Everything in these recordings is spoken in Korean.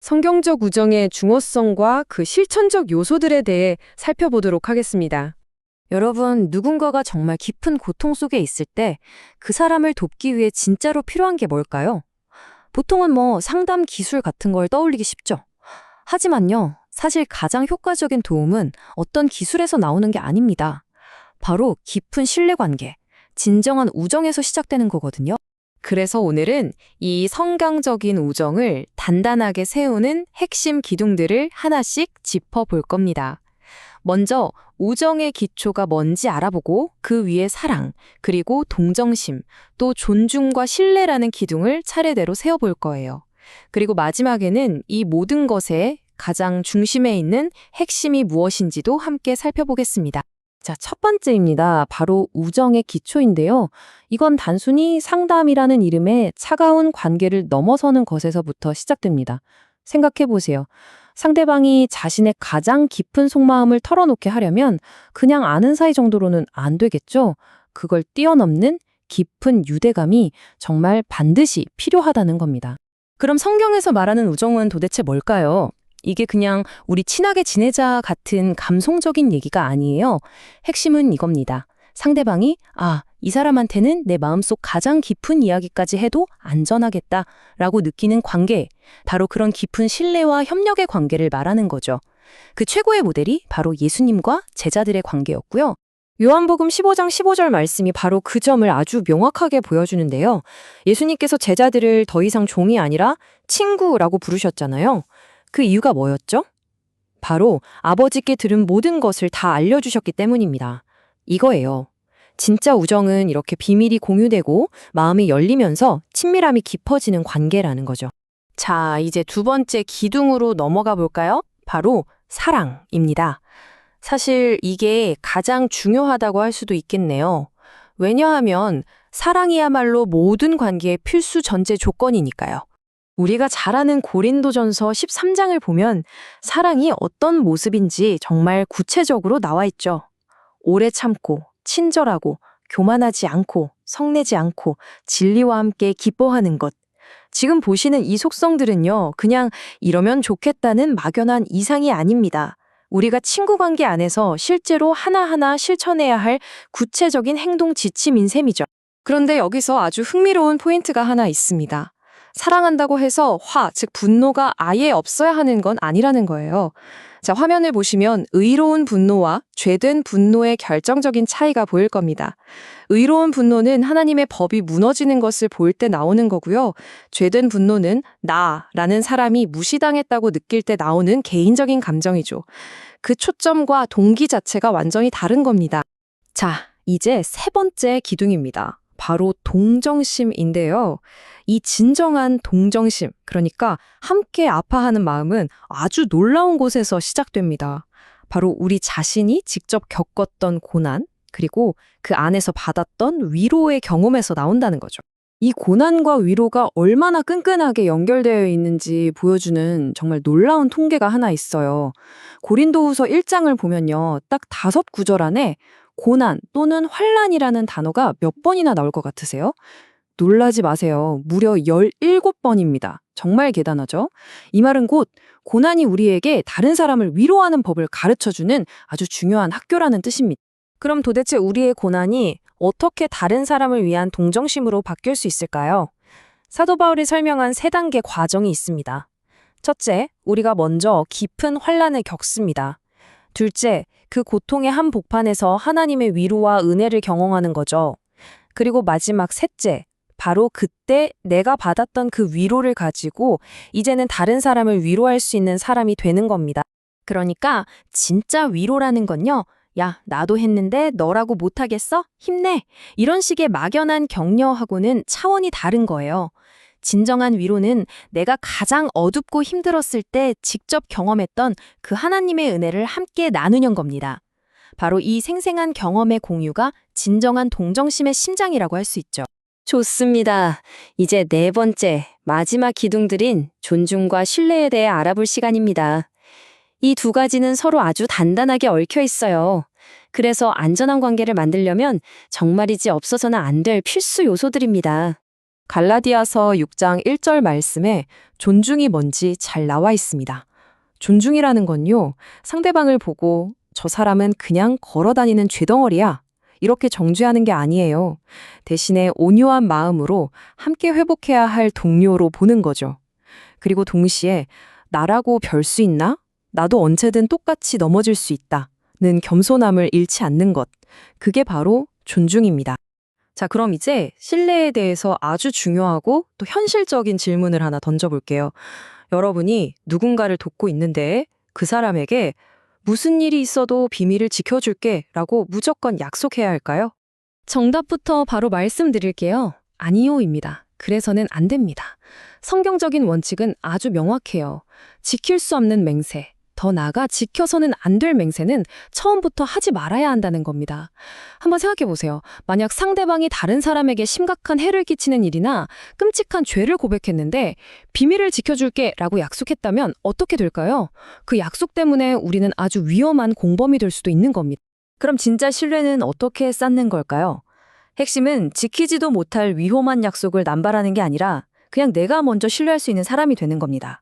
성경적 우정의 중요성과 그 실천적 요소들에 대해 살펴보도록 하겠습니다. 여러분, 누군가가 정말 깊은 고통 속에 있을 때 그 사람을 돕기 위해 진짜로 필요한 게 뭘까요? 보통은 상담 기술 같은 걸 떠올리기 쉽죠. 하지만요, 사실 가장 효과적인 도움은 어떤 기술에서 나오는 게 아닙니다. 바로 깊은 신뢰관계, 진정한 우정에서 시작되는 거거든요. 그래서 오늘은 이 성경적인 우정을 단단하게 세우는 핵심 기둥들을 하나씩 짚어볼 겁니다. 먼저 우정의 기초가 뭔지 알아보고 그 위에 사랑, 그리고 동정심, 또 존중과 신뢰라는 기둥을 차례대로 세워볼 거예요. 그리고 마지막에는 이 모든 것의 가장 중심에 있는 핵심이 무엇인지도 함께 살펴보겠습니다. 자, 첫 번째입니다. 바로 우정의 기초인데요. 이건 단순히 상담이라는 이름의 차가운 관계를 넘어서는 것에서부터 시작됩니다. 생각해 보세요. 상대방이 자신의 가장 깊은 속마음을 털어놓게 하려면 그냥 아는 사이 정도로는 안 되겠죠? 그걸 뛰어넘는 깊은 유대감이 정말 반드시 필요하다는 겁니다. 그럼 성경에서 말하는 우정은 도대체 뭘까요? 이게 그냥 우리 친하게 지내자 같은 감성적인 얘기가 아니에요. 핵심은 이겁니다. 상대방이 이 사람한테는 내 마음속 가장 깊은 이야기까지 해도 안전하겠다라고 느끼는 관계, 바로 그런 깊은 신뢰와 협력의 관계를 말하는 거죠. 그 최고의 모델이 바로 예수님과 제자들의 관계였고요. 요한복음 15장 15절 말씀이 바로 그 점을 아주 명확하게 보여주는데요. 예수님께서 제자들을 더 이상 종이 아니라 친구라고 부르셨잖아요. 그 이유가 뭐였죠? 바로 아버지께 들은 모든 것을 다 알려주셨기 때문입니다. 이거예요. 진짜 우정은 이렇게 비밀이 공유되고 마음이 열리면서 친밀함이 깊어지는 관계라는 거죠. 자, 이제 두 번째 기둥으로 넘어가 볼까요? 바로 사랑입니다. 사실 이게 가장 중요하다고 할 수도 있겠네요. 왜냐하면 사랑이야말로 모든 관계의 필수 전제 조건이니까요. 우리가 잘 아는 고린도전서 13장을 보면 사랑이 어떤 모습인지 정말 구체적으로 나와 있죠. 오래 참고, 친절하고, 교만하지 않고, 성내지 않고, 진리와 함께 기뻐하는 것. 지금 보시는 이 속성들은요, 그냥 이러면 좋겠다는 막연한 이상이 아닙니다. 우리가 친구 관계 안에서 실제로 하나하나 실천해야 할 구체적인 행동 지침인 셈이죠. 그런데 여기서 아주 흥미로운 포인트가 하나 있습니다. 사랑한다고 해서 즉 분노가 아예 없어야 하는 건 아니라는 거예요. 자, 화면을 보시면 의로운 분노와 죄된 분노의 결정적인 차이가 보일 겁니다. 의로운 분노는 하나님의 법이 무너지는 것을 볼 때 나오는 거고요. 죄된 분노는 나라는 사람이 무시당했다고 느낄 때 나오는 개인적인 감정이죠. 그 초점과 동기 자체가 완전히 다른 겁니다. 자, 이제 세 번째 기둥입니다. 바로 동정심인데요. 이 진정한 동정심, 그러니까 함께 아파하는 마음은 아주 놀라운 곳에서 시작됩니다. 바로 우리 자신이 직접 겪었던 고난, 그리고 그 안에서 받았던 위로의 경험에서 나온다는 거죠. 이 고난과 위로가 얼마나 끈끈하게 연결되어 있는지 보여주는 정말 놀라운 통계가 하나 있어요. 고린도후서 1장을 보면요. 딱 5구절 안에 고난 또는 환난이라는 단어가 몇 번이나 나올 것 같으세요? 놀라지 마세요. 무려 17번입니다. 정말 대단하죠? 이 말은 곧 고난이 우리에게 다른 사람을 위로하는 법을 가르쳐주는 아주 중요한 학교라는 뜻입니다. 그럼 도대체 우리의 고난이 어떻게 다른 사람을 위한 동정심으로 바뀔 수 있을까요? 사도 바울이 설명한 3단계 과정이 있습니다. 첫째, 우리가 먼저 깊은 환난을 겪습니다. 둘째, 그 고통의 한복판에서 하나님의 위로와 은혜를 경험하는 거죠. 그리고 마지막 셋째, 바로 그때 내가 받았던 그 위로를 가지고 이제는 다른 사람을 위로할 수 있는 사람이 되는 겁니다. 그러니까 진짜 위로라는 건요. 야, 나도 했는데 너라고 못하겠어? 힘내! 이런 식의 막연한 격려하고는 차원이 다른 거예요. 진정한 위로는 내가 가장 어둡고 힘들었을 때 직접 경험했던 그 하나님의 은혜를 함께 나누는 겁니다. 바로 이 생생한 경험의 공유가 진정한 동정심의 심장이라고 할 수 있죠. 좋습니다. 이제 네 번째, 마지막 기둥들인 존중과 신뢰에 대해 알아볼 시간입니다. 이 두 가지는 서로 아주 단단하게 얽혀 있어요. 그래서 안전한 관계를 만들려면 정말이지 없어서는 안 될 필수 요소들입니다. 갈라디아서 6장 1절 말씀에 존중이 뭔지 잘 나와 있습니다. 존중이라는 건요, 상대방을 보고 저 사람은 그냥 걸어 다니는 죄덩어리야, 이렇게 정죄하는 게 아니에요. 대신에 온유한 마음으로 함께 회복해야 할 동료로 보는 거죠. 그리고 동시에 나라고 별 수 있나? 나도 언제든 똑같이 넘어질 수 있다. 는 겸손함을 잃지 않는 것. 그게 바로 존중입니다. 자, 그럼 이제 신뢰에 대해서 아주 중요하고 또 현실적인 질문을 하나 던져볼게요. 여러분이 누군가를 돕고 있는데 그 사람에게 무슨 일이 있어도 비밀을 지켜줄게 라고 무조건 약속해야 할까요? 정답부터 바로 말씀드릴게요. 아니요입니다. 그래서는 안 됩니다. 성경적인 원칙은 아주 명확해요. 지킬 수 없는 맹세, 더 나아가 지켜서는 안 될 맹세는 처음부터 하지 말아야 한다는 겁니다. 한번 생각해 보세요. 만약 상대방이 다른 사람에게 심각한 해를 끼치는 일이나 끔찍한 죄를 고백했는데 비밀을 지켜줄게 라고 약속했다면 어떻게 될까요? 그 약속 때문에 우리는 아주 위험한 공범이 될 수도 있는 겁니다. 그럼 진짜 신뢰는 어떻게 쌓는 걸까요? 핵심은 지키지도 못할 위험한 약속을 남발하는 게 아니라 그냥 내가 먼저 신뢰할 수 있는 사람이 되는 겁니다.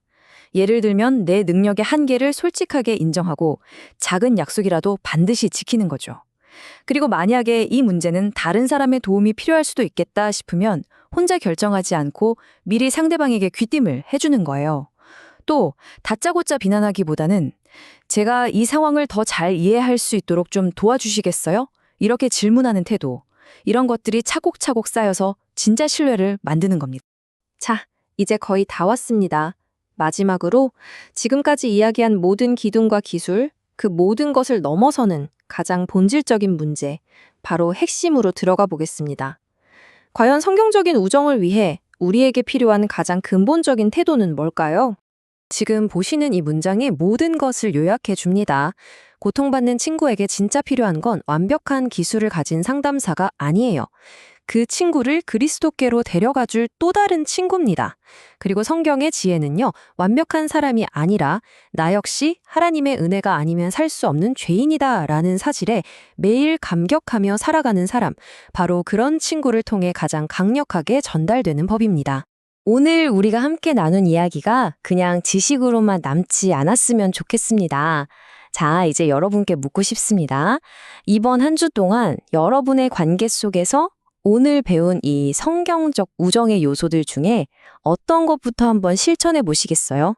예를 들면 내 능력의 한계를 솔직하게 인정하고 작은 약속이라도 반드시 지키는 거죠. 그리고 만약에 이 문제는 다른 사람의 도움이 필요할 수도 있겠다 싶으면 혼자 결정하지 않고 미리 상대방에게 귀띔을 해주는 거예요. 또 다짜고짜 비난하기보다는 제가 이 상황을 더 잘 이해할 수 있도록 좀 도와주시겠어요? 이렇게 질문하는 태도. 이런 것들이 차곡차곡 쌓여서 진짜 신뢰를 만드는 겁니다. 자, 이제 거의 다 왔습니다. 마지막으로 지금까지 이야기한 모든 기둥과 기술, 그 모든 것을 넘어서는 가장 본질적인 문제, 바로 핵심으로 들어가 보겠습니다. 과연 성경적인 우정을 위해 우리에게 필요한 가장 근본적인 태도는 뭘까요? 지금 보시는 이 문장이 모든 것을 요약해 줍니다. 고통받는 친구에게 진짜 필요한 건 완벽한 기술을 가진 상담사가 아니에요. 그 친구를 그리스도께로 데려가줄 또 다른 친구입니다. 그리고 성경의 지혜는요, 완벽한 사람이 아니라 나 역시 하나님의 은혜가 아니면 살 수 없는 죄인이다 라는 사실에 매일 감격하며 살아가는 사람, 바로 그런 친구를 통해 가장 강력하게 전달되는 법입니다. 오늘 우리가 함께 나눈 이야기가 그냥 지식으로만 남지 않았으면 좋겠습니다. 자, 이제 여러분께 묻고 싶습니다. 이번 한 주 동안 여러분의 관계 속에서 오늘 배운 이 성경적 우정의 요소들 중에 어떤 것부터 한번 실천해 보시겠어요?